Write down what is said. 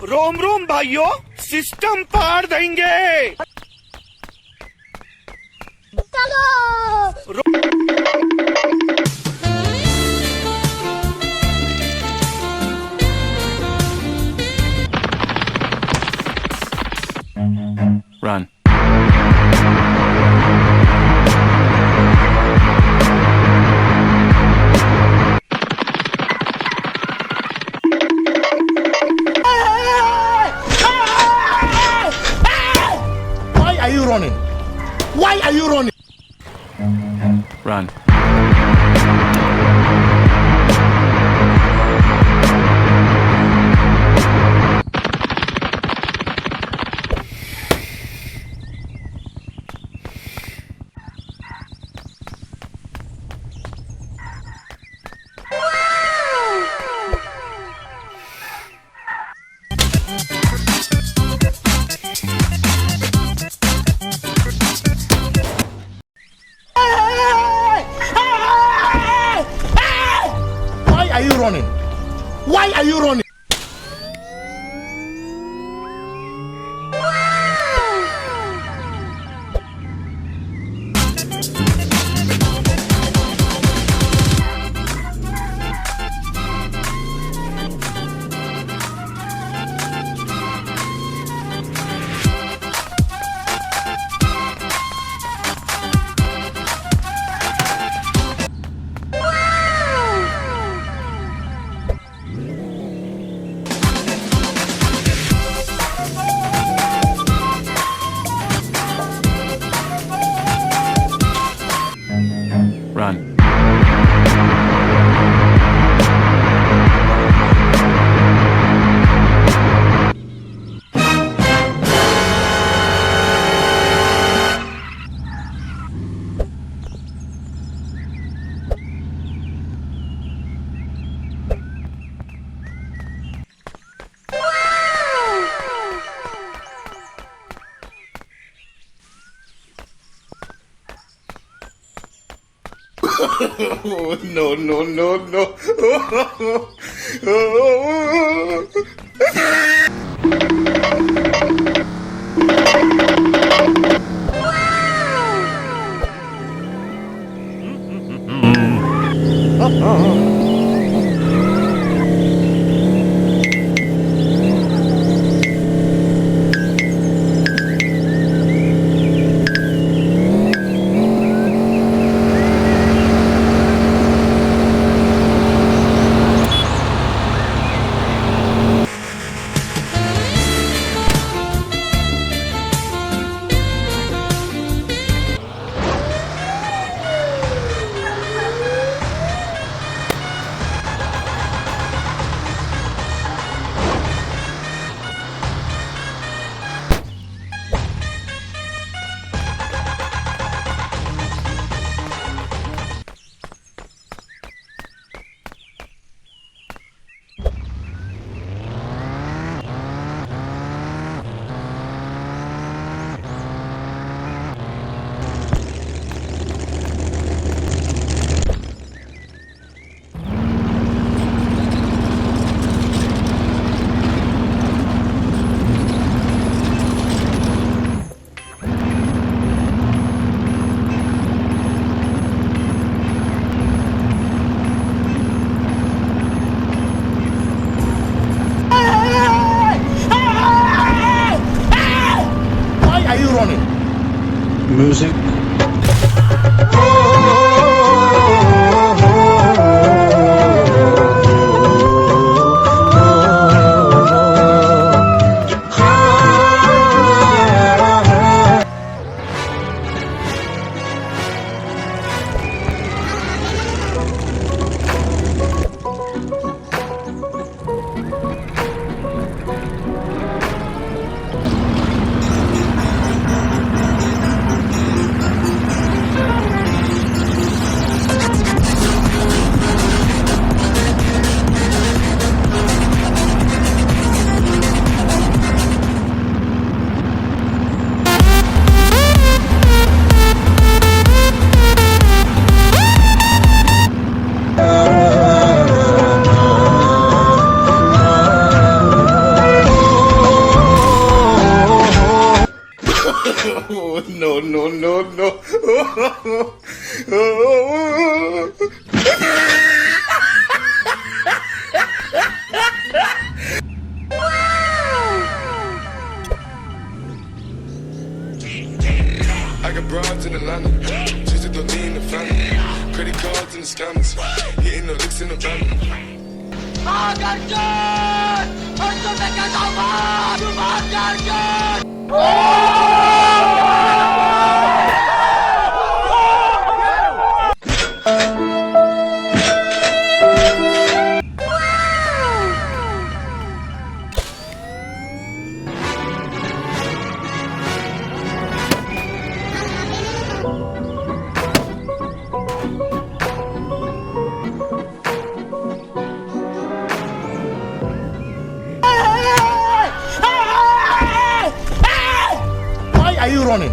रोम रोम भाइयों, सिस्टम पार देंगे। Run. Why are you running? Why are you running? Run. Why are you running? Why are you running? Run. No, no, no, no. Why are you running? Music. no, no, no. I got broads in Atlanta, just to throw me in the family. Credit cards in the scammers, hitting the licks in the van. Why are you running?